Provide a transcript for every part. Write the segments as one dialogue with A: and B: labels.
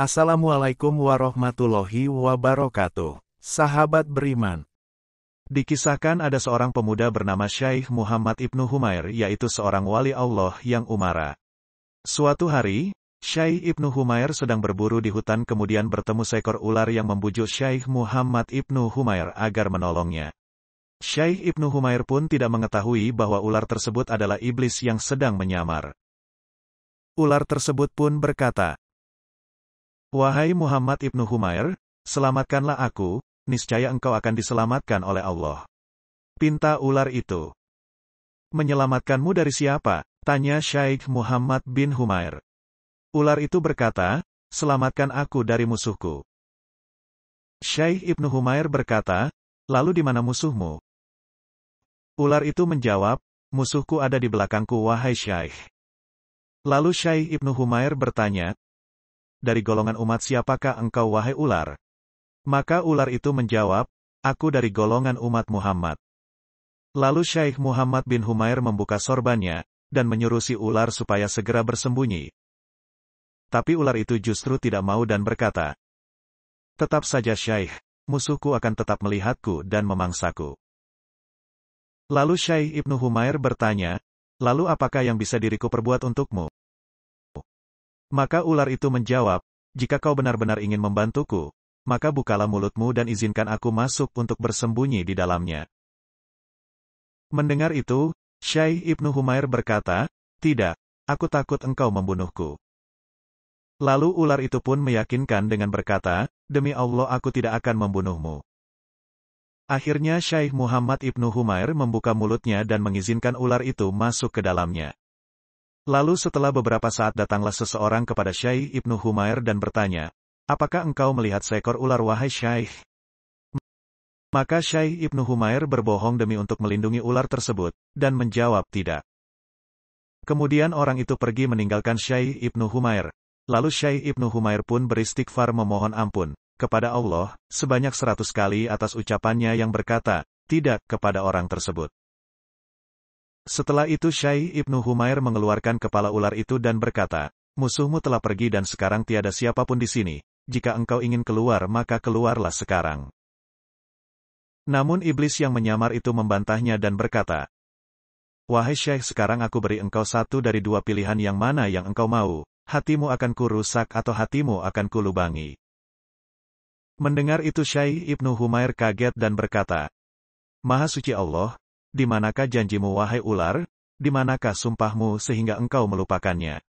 A: Assalamualaikum warahmatullahi wabarakatuh. Sahabat beriman. Dikisahkan ada seorang pemuda bernama Syekh Muhammad Ibnu Humair, yaitu seorang wali Allah yang umara. Suatu hari, Syekh Ibnu Humair sedang berburu di hutan kemudian bertemu seekor ular yang membujuk Syekh Muhammad Ibnu Humair agar menolongnya. Syekh Ibnu Humair pun tidak mengetahui bahwa ular tersebut adalah iblis yang sedang menyamar. Ular tersebut pun berkata, "Wahai Muhammad Ibnu Humair, selamatkanlah aku, niscaya engkau akan diselamatkan oleh Allah." Pinta ular itu. "Menyelamatkanmu dari siapa?" tanya Syekh Muhammad bin Humair. Ular itu berkata, "Selamatkan aku dari musuhku." Syekh Ibnu Humair berkata, "Lalu di mana musuhmu?" Ular itu menjawab, "Musuhku ada di belakangku wahai Syekh." Lalu Syekh Ibnu Humair bertanya, "Dari golongan umat siapakah engkau wahai ular?" Maka ular itu menjawab, "Aku dari golongan umat Muhammad." Lalu Syekh Muhammad bin Humair membuka sorbannya, dan menyuruh si ular supaya segera bersembunyi. Tapi ular itu justru tidak mau dan berkata, "Tetap saja Syekh, musuhku akan tetap melihatku dan memangsaku." Lalu Syekh Ibnu Humair bertanya, "Lalu apakah yang bisa diriku perbuat untukmu?" Maka ular itu menjawab, "Jika kau benar-benar ingin membantuku, maka bukalah mulutmu dan izinkan aku masuk untuk bersembunyi di dalamnya." Mendengar itu, Syekh Ibnu Humair berkata, "Tidak, aku takut engkau membunuhku." Lalu ular itu pun meyakinkan dengan berkata, "Demi Allah aku tidak akan membunuhmu." Akhirnya Syekh Muhammad Ibnu Humair membuka mulutnya dan mengizinkan ular itu masuk ke dalamnya. Lalu setelah beberapa saat datanglah seseorang kepada Syekh Ibnu Humair dan bertanya, "Apakah engkau melihat seekor ular wahai Syekh?" Maka Syekh Ibnu Humair berbohong demi untuk melindungi ular tersebut, dan menjawab tidak. Kemudian orang itu pergi meninggalkan Syekh Ibnu Humair. Lalu Syekh Ibnu Humair pun beristighfar memohon ampun kepada Allah sebanyak 100 kali atas ucapannya yang berkata, "Tidak," kepada orang tersebut. Setelah itu Syekh Ibnu Humair mengeluarkan kepala ular itu dan berkata, "Musuhmu telah pergi dan sekarang tiada siapapun di sini. Jika engkau ingin keluar maka keluarlah sekarang." Namun iblis yang menyamar itu membantahnya dan berkata, "Wahai Syekh, sekarang aku beri engkau satu dari dua pilihan, yang mana yang engkau mau, hatimu akan kurusak atau hatimu akan kulubangi." Mendengar itu Syekh Ibnu Humair kaget dan berkata, "Maha suci Allah, di manakah janjimu wahai ular? Di manakah sumpahmu sehingga engkau melupakannya?"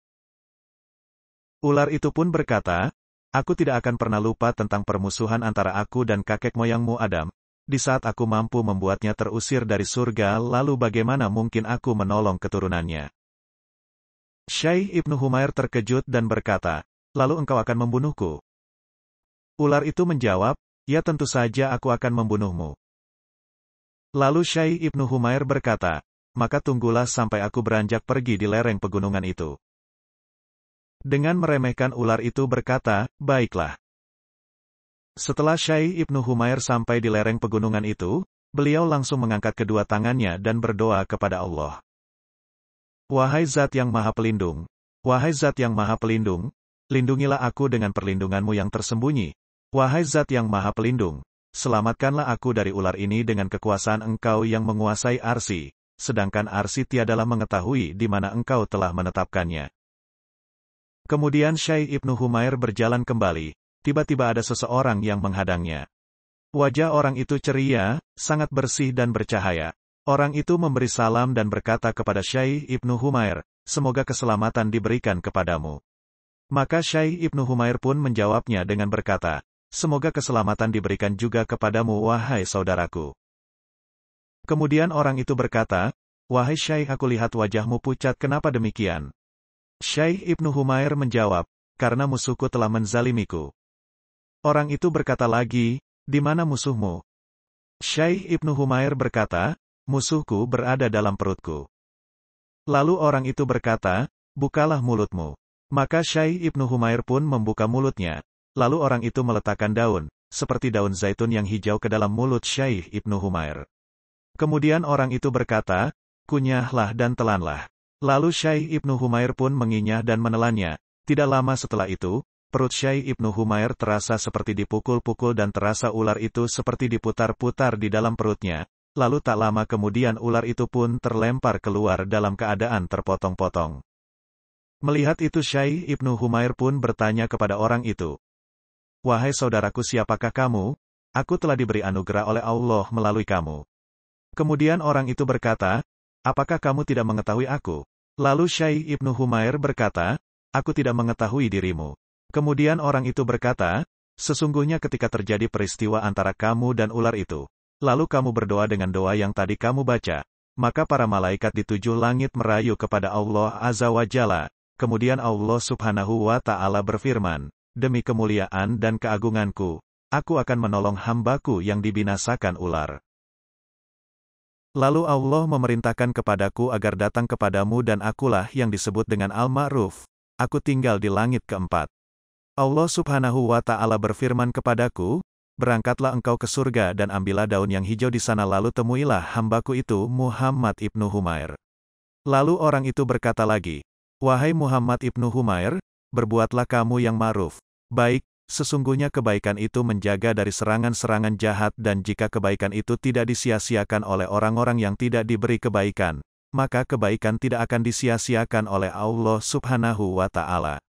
A: Ular itu pun berkata, "Aku tidak akan pernah lupa tentang permusuhan antara aku dan kakek moyangmu Adam. Di saat aku mampu membuatnya terusir dari surga, lalu bagaimana mungkin aku menolong keturunannya?" Syekh Ibnu Humair terkejut dan berkata, "Lalu engkau akan membunuhku?" Ular itu menjawab, "Ya tentu saja aku akan membunuhmu." Lalu Syekh Ibnu Humair berkata, "Maka tunggulah sampai aku beranjak pergi di lereng pegunungan itu." Dengan meremehkan ular itu berkata, "Baiklah." Setelah Syekh Ibnu Humair sampai di lereng pegunungan itu, beliau langsung mengangkat kedua tangannya dan berdoa kepada Allah. "Wahai Zat yang Maha Pelindung, wahai Zat yang Maha Pelindung, lindungilah aku dengan perlindunganmu yang tersembunyi. Wahai Zat yang Maha Pelindung, selamatkanlah aku dari ular ini dengan kekuasaan Engkau yang menguasai Arsy, sedangkan Arsy tiadalah mengetahui di mana Engkau telah menetapkannya." Kemudian Syekh Ibnu Humair berjalan kembali, tiba-tiba ada seseorang yang menghadangnya. Wajah orang itu ceria, sangat bersih dan bercahaya. Orang itu memberi salam dan berkata kepada Syekh Ibnu Humair, "Semoga keselamatan diberikan kepadamu." Maka Syekh Ibnu Humair pun menjawabnya dengan berkata, "Semoga keselamatan diberikan juga kepadamu wahai saudaraku." Kemudian orang itu berkata, "Wahai Syekh, aku lihat wajahmu pucat, kenapa demikian?" Syekh Ibnu Humair menjawab, "Karena musuhku telah menzalimiku." Orang itu berkata lagi, "Di mana musuhmu?" Syekh Ibnu Humair berkata, "Musuhku berada dalam perutku." Lalu orang itu berkata, "Bukalah mulutmu." Maka Syekh Ibnu Humair pun membuka mulutnya. Lalu orang itu meletakkan daun, seperti daun zaitun yang hijau ke dalam mulut Syekh Ibnu Humair. Kemudian orang itu berkata, "Kunyahlah dan telanlah." Lalu Syekh Ibnu Humair pun menginyah dan menelannya. Tidak lama setelah itu, Perut Syekh Ibnu Humair terasa seperti dipukul-pukul dan terasa ular itu seperti diputar-putar di dalam perutnya. Lalu tak lama kemudian ular itu pun terlempar keluar dalam keadaan terpotong-potong. Melihat itu Syekh Ibnu Humair pun bertanya kepada orang itu. Wahai saudaraku, siapakah kamu? Aku telah diberi anugerah oleh Allah melalui kamu. Kemudian orang itu berkata, apakah kamu tidak mengetahui aku? Lalu Syekh Ibnu Humair berkata, aku tidak mengetahui dirimu. Kemudian orang itu berkata, sesungguhnya ketika terjadi peristiwa antara kamu dan ular itu, lalu kamu berdoa dengan doa yang tadi kamu baca, maka para malaikat di 7 langit merayu kepada Allah Azza wa Jalla. Kemudian Allah Subhanahu wa Ta'ala berfirman, demi kemuliaan dan keagunganku, aku akan menolong hambaku yang dibinasakan ular. Lalu Allah memerintahkan kepadaku agar datang kepadamu dan akulah yang disebut dengan Al-Ma'ruf. Aku tinggal di langit keempat. Allah Subhanahu wa Ta'ala berfirman kepadaku, berangkatlah engkau ke surga dan ambillah daun yang hijau di sana lalu temuilah hambaku itu Muhammad Ibnu Humair. Lalu orang itu berkata lagi, wahai Muhammad Ibnu Humair, berbuatlah kamu yang ma'ruf. Baik, sesungguhnya kebaikan itu menjaga dari serangan-serangan jahat dan jika kebaikan itu tidak disia-siakan oleh orang-orang yang tidak diberi kebaikan, maka kebaikan tidak akan disia-siakan oleh Allah Subhanahu wa Ta'ala.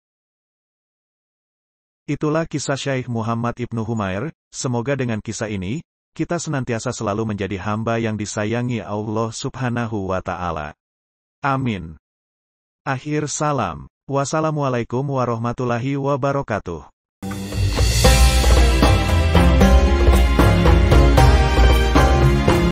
A: Itulah kisah Syekh Muhammad Ibnu Humair. Semoga dengan kisah ini, kita senantiasa selalu menjadi hamba yang disayangi Allah Subhanahu wa Ta'ala. Amin. Akhir salam. Wassalamualaikum warahmatullahi wabarakatuh.